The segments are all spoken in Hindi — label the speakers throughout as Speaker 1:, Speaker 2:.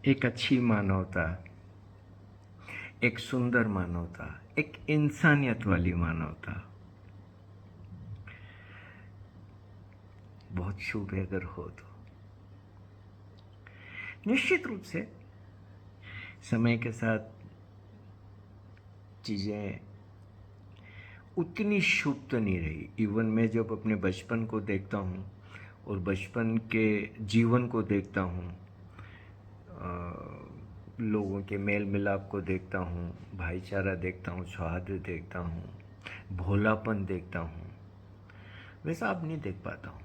Speaker 1: एक अच्छी मानवता, एक सुंदर मानवता, एक इंसानियत वाली मानवता बहुत शुभ है अगर हो तो। निश्चित रूप से समय के साथ चीज़ें उतनी शुभ तो नहीं रही। इवन मैं जब अपने बचपन को देखता हूँ और बचपन के जीवन को देखता हूँ, लोगों के मेल मिलाप को देखता हूँ, भाईचारा देखता हूँ, सौहार्द देखता हूँ, भोलापन देखता हूँ, वैसा अब नहीं देख पाता हूँ।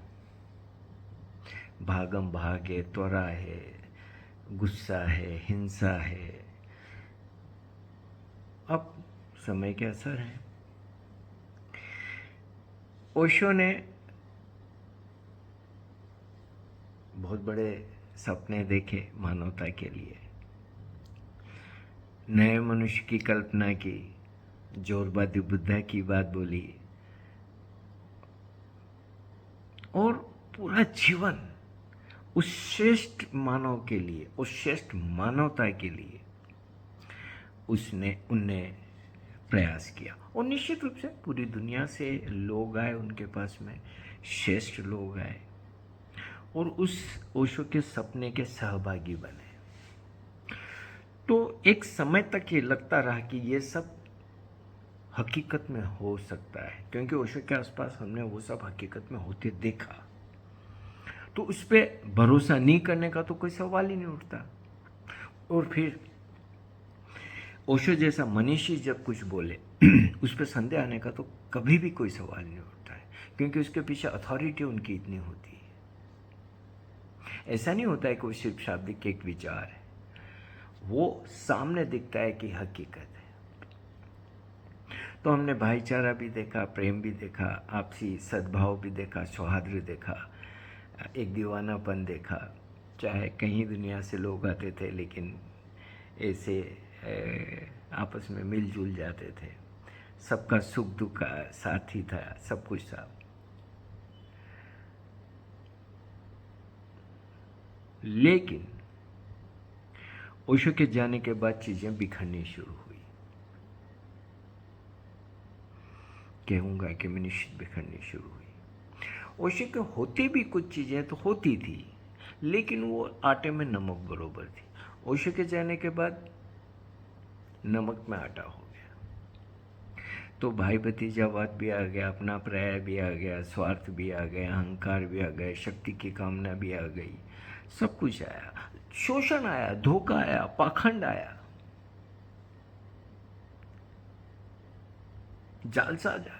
Speaker 1: भागम भाग है, त्वरा है, गुस्सा है, हिंसा है। अब समय के असर है। ओशो ने बहुत बड़े सपने देखे मानवता के लिए, नए मनुष्य की कल्पना की, जोरबादी बुद्धा की बात बोली और पूरा जीवन उस श्रेष्ठ मानव के लिए, उस श्रेष्ठ मानवता के लिए उनने प्रयास किया। और निश्चित रूप से पूरी दुनिया से लोग आए उनके पास में, श्रेष्ठ लोग आए और उस ओशो के सपने के सहभागी बने। तो एक समय तक ये लगता रहा कि ये सब हकीकत में हो सकता है, क्योंकि ओशो के आसपास हमने वो सब हकीकत में होते देखा। तो उस पर भरोसा नहीं करने का तो कोई सवाल ही नहीं उठता। और फिर ओशो जैसा मनीषी जब कुछ बोले उस पर संदेह आने का तो कभी भी कोई सवाल नहीं उठता है, क्योंकि उसके पीछे अथॉरिटी उनकी इतनी होती है। ऐसा नहीं होता है कि वो सिर्फ शाब्दिक एक विचार है, वो सामने दिखता है कि हकीकत है। तो हमने भाईचारा भी देखा, प्रेम भी देखा, आपसी सद्भाव भी देखा, सौहार्द देखा, एक दीवानापन देखा। चाहे कहीं दुनिया से लोग आते थे लेकिन ऐसे आपस में मिलजुल जाते थे, सबका सुख दुख का साथी था, सब कुछ था। लेकिन ओशो के जाने के बाद चीज़ें बिखरनी शुरू हुई। कहूँगा कि निश्चित बिखरनी शुरू हुई। ओशो के होते भी कुछ चीज़ें तो होती थी, लेकिन वो आटे में नमक बरोबर थी। ओशो के जाने के बाद नमक में आटा हो गया। तो भाई भतीजावाद भी आ गया, अपना पर्याय भी आ गया, स्वार्थ भी आ गया, अहंकार भी आ गया, शक्ति की कामना भी आ गई, सब कुछ आया, शोषण आया, धोखा आया, पाखंड आया, जालसाज आ गए।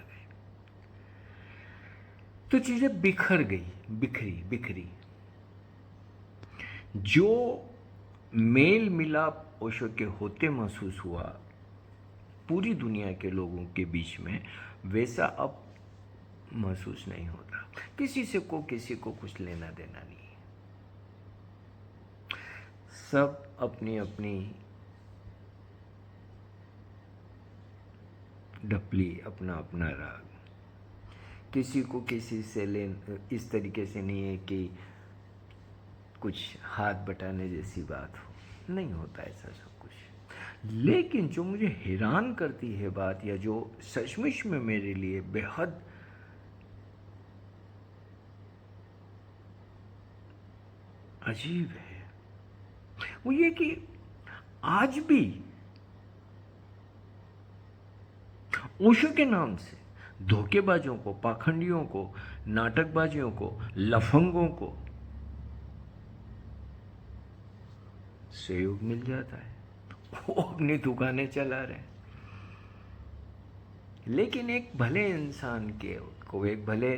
Speaker 1: तो चीजें बिखर गई, बिखरी। जो मेल मिलाप ओशो के होते महसूस हुआ पूरी दुनिया के लोगों के बीच में, वैसा अब महसूस नहीं होता। किसी को कुछ लेना देना नहीं। सब अपनी अपनी ढपली, अपना अपना राग। किसी को किसी से इस तरीके से नहीं है कि कुछ हाथ बटाने जैसी बात हो, नहीं होता ऐसा सब कुछ। लेकिन जो मुझे हैरान करती है बात, या जो सचमुच में मेरे लिए बेहद अजीब है, वो ये कि आज भी ओशो के नाम से धोखेबाजों को, पाखंडियों को, नाटकबाजियों को, लफंगों को सहयोग मिल जाता है। वो अपनी दुकानें चला रहे हैं। लेकिन एक भले इंसान के को, एक भले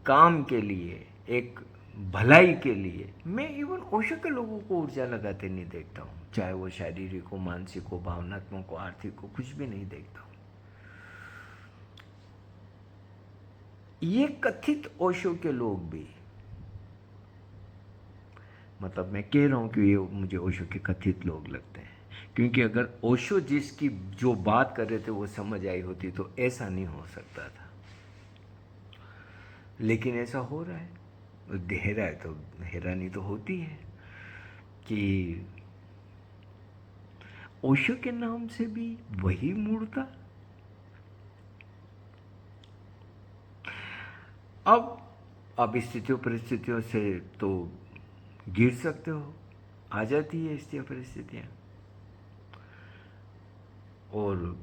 Speaker 1: काम के लिए, एक भलाई के लिए, मैं इवन ओशो के लोगों को ऊर्जा लगाते नहीं देखता हूँ, चाहे वो शारीरिक हो, मानसिक हो, भावनात्मक हो, आर्थिक हो, कुछ भी नहीं देखता हूँ। ये कथित ओशो के लोग भी, मतलब मैं कह रहा हूँ कि ये मुझे ओशो के कथित लोग लगते हैं, क्योंकि अगर ओशो जिसकी जो बात कर रहे थे वो समझ आई होती तो ऐसा नहीं हो सकता था। लेकिन ऐसा हो रहा है, देह रहा है तो हैरानी तो होती है कि ओशो के नाम से भी वही मूड था। अब स्थितियों परिस्थितियों से तो गिर सकते हो, आ जाती है स्थितियाँ परिस्थितियाँ, और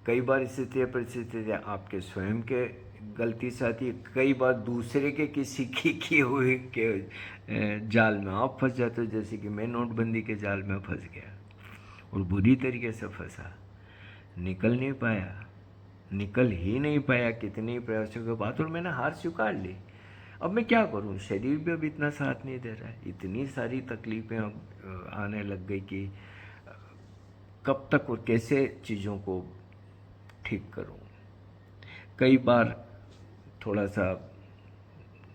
Speaker 1: कई बार स्थितियाँ परिस्थितियाँ आपके स्वयं के गलती से आती है, कई बार दूसरे के किसी की किए हुए के जाल में आप फंस जाते हो, जैसे कि मैं नोटबंदी के जाल में फंस गया और बुरी तरीके से फंसा, निकल नहीं पाया, निकल ही नहीं पाया कितने प्रयासों के बाद, और मैंने हार स्वीकार ली। अब मैं क्या करूं, शरीर भी अब इतना साथ नहीं दे रहा है, इतनी सारी तकलीफ़ें अब आने लग गई कि कब तक और कैसे चीज़ों को ठीक करूं। कई बार थोड़ा सा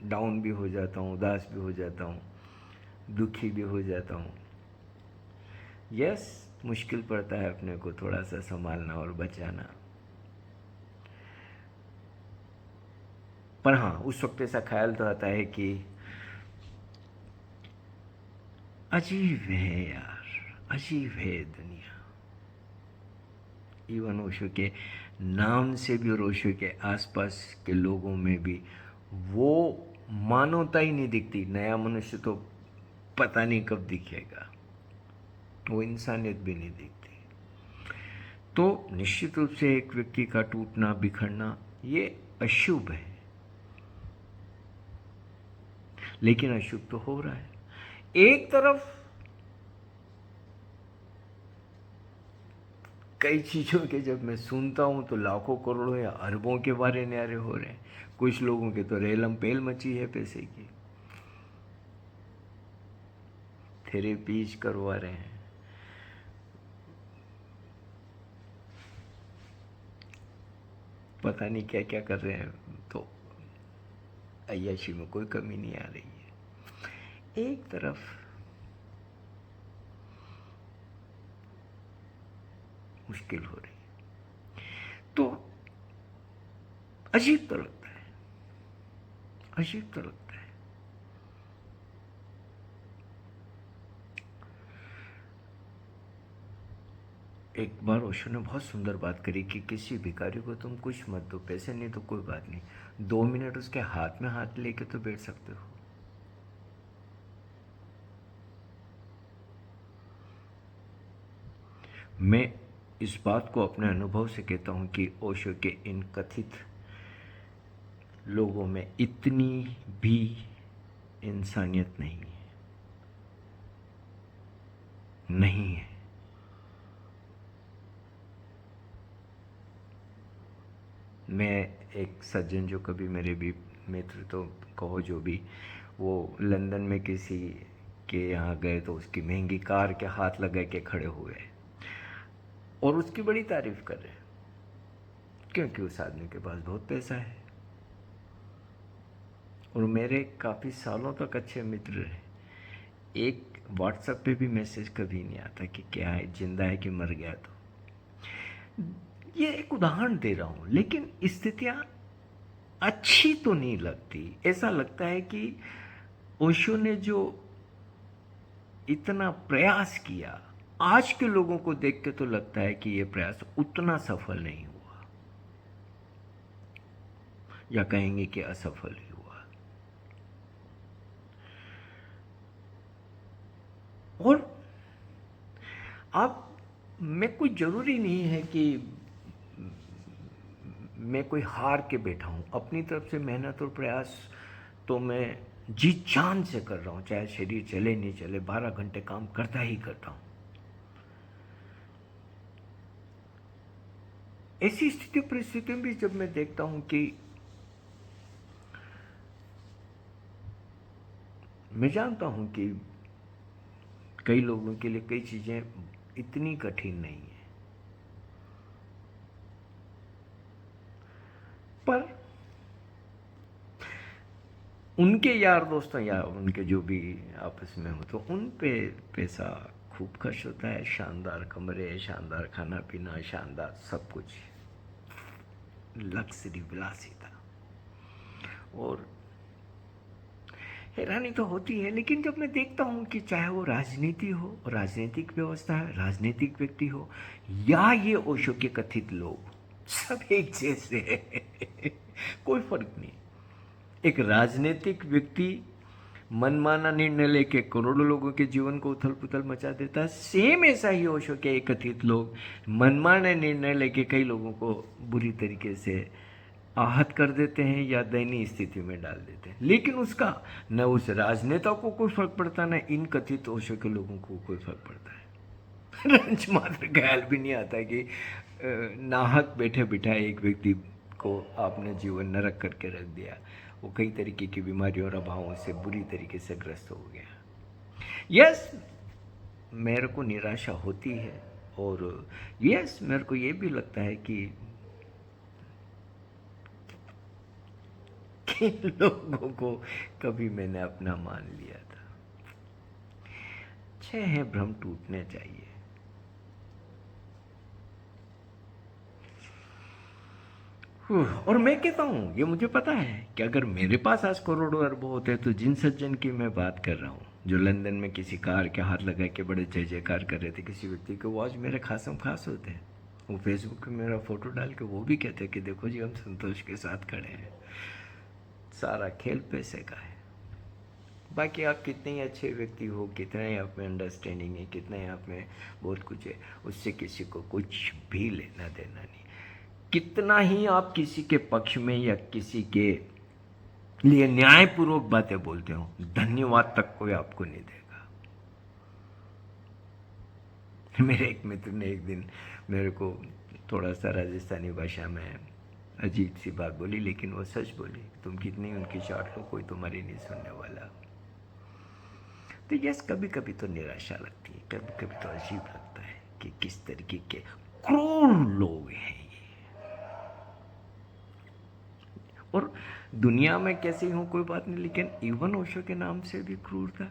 Speaker 1: डाउन भी हो जाता हूँ, उदास भी हो जाता हूँ, दुखी भी हो जाता हूँ। यस, मुश्किल पड़ता है अपने को थोड़ा सा संभालना और बचाना, पर हाँ उस वक्त ऐसा ख्याल तो आता है कि अजीब है यार, अजीब है दुनिया। इवन ओशो के नाम से भी और ओशो के आसपास के लोगों में भी वो मानवता ही नहीं दिखती। नया मनुष्य तो पता नहीं कब दिखेगा, वो इंसानियत भी नहीं दिखती। तो निश्चित रूप से एक व्यक्ति का टूटना बिखरना ये अशुभ है, लेकिन अशुभ तो हो रहा है। एक तरफ कई चीज़ों के जब मैं सुनता हूँ तो लाखों करोड़ों या अरबों के बारे न्यारे हो रहे हैं, कुछ लोगों के तो रेलम पेल मची है पैसे की, थेरेपीज करवा रहे हैं, पता नहीं क्या क्या कर रहे हैं। तो अय्याशी में कोई कमी नहीं आ रही है। एक तरफ मुश्किल हो रही है, तो अजीब तो लगता है, अजीब तो लगता है। एक बार ओशो ने बहुत सुंदर बात करी कि किसी भिखारी को तुम कुछ मत दो, पैसे नहीं तो कोई बात नहीं, 2 मिनट उसके हाथ में हाथ लेके तो बैठ सकते हो। मैं इस बात को अपने अनुभव से कहता हूँ कि ओशो के इन कथित लोगों में इतनी भी इंसानियत नहीं है, नहीं है। मैं एक सज्जन जो कभी मेरे भी मित्र तो कहो जो भी, वो लंदन में किसी के यहाँ गए तो उसकी महंगी कार के हाथ लगा के खड़े हुए और उसकी बड़ी तारीफ कर रहे हैं, क्योंकि उस आदमी के पास बहुत पैसा है। और मेरे काफ़ी सालों तक अच्छे मित्र रहे, एक व्हाट्सएप पे भी मैसेज कभी नहीं आता कि क्या है, जिंदा है कि मर गया। तो ये एक उदाहरण दे रहा हूँ, लेकिन स्थितियाँ अच्छी तो नहीं लगती। ऐसा लगता है कि ओशो ने जो इतना प्रयास किया, आज के लोगों को देख के तो लगता है कि ये प्रयास उतना सफल नहीं हुआ, या कहेंगे कि असफल ही हुआ। और अब मैं कोई जरूरी नहीं है कि मैं कोई हार के बैठा हूँ, अपनी तरफ से मेहनत और प्रयास तो मैं जी जान से कर रहा हूँ, चाहे शरीर चले नहीं चले, 12 घंटे काम करता ही करता हूँ। ऐसी स्थिति परिस्थिति में भी जब मैं देखता हूँ कि मैं जानता हूँ कि कई लोगों के लिए कई चीज़ें इतनी कठिन नहीं है, पर उनके यार दोस्तों या उनके जो भी आपस में हो तो उन पे पैसा खूब खर्च होता है, शानदार कमरे, शानदार खाना पीना, शानदार सब कुछ, लग्जरी विलासिता। और हैरानी तो होती है, लेकिन जब मैं देखता हूँ कि चाहे वो राजनीति हो, राजनीतिक व्यवस्था है, राजनीतिक व्यक्ति हो, या ये ओशो के कथित लोग, सब एक जैसे हैं। कोई फर्क नहीं। एक राजनीतिक व्यक्ति मनमाना निर्णय लेके करोड़ों लोगों के जीवन को उथल पुथल मचा देता है, सेम ऐसा ही ओशो के एक कथित लोग मनमाना निर्णय लेके कई लोगों को बुरी तरीके से आहत कर देते हैं या दयनीय स्थिति में डाल देते हैं। लेकिन उसका न उस राजनेता को कोई फर्क पड़ता, न इन कथित ओशो के लोगों को कोई फर्क पड़ता है। रंच मात्र ख्याल भी नहीं आता कि नाहक बैठे बिठाए एक व्यक्ति को आपने जीवन नरक करके रख दिया, वो कई तरीके की बीमारियों और अभावों से बुरी तरीके से ग्रस्त हो गया। यस, मेरे को निराशा होती है, और यस, मेरे को ये भी लगता है कि किन लोगों को कभी मैंने अपना मान लिया था। अच्छे हैं, भ्रम टूटने चाहिए। और मैं कहता हूँ, ये मुझे पता है कि अगर मेरे पास आज करोड़ों अरबों होते तो जिन सज्जन की मैं बात कर रहा हूँ, जो लंदन में किसी कार के हाथ लगा के बड़े जय जयकार कर रहे थे किसी व्यक्ति के, वो आज मेरे खासम खास होते हैं। वो फेसबुक पे मेरा फोटो डाल के वो भी कहते हैं कि देखो जी, हम संतोष के साथ खड़े हैं। सारा खेल पैसे का है। बाकी आप कितने ही अच्छे व्यक्ति हो, कितना ही आप में अंडरस्टैंडिंग है, कितना ही आप में बहुत कुछ है, उससे किसी को कुछ भी लेना देना नहीं। कितना ही आप किसी के पक्ष में या किसी के लिए न्यायपूर्वक बातें बोलते हो, धन्यवाद तक कोई आपको नहीं देगा। मेरे एक मित्र ने एक दिन मेरे को थोड़ा सा राजस्थानी भाषा में अजीब सी बात बोली, लेकिन वो सच बोली, तुम कितनी उनकी चाट लो, कोई तुम्हारी नहीं सुनने वाला। तो यस, कभी कभी तो निराशा लगती है, कभी कभी तो अजीब लगता है कि किस तरीके के क्रूर लोग हैं ये। और दुनिया में कैसे हो कोई बात नहीं, लेकिन इवन ओशो के नाम से भी क्रूरता।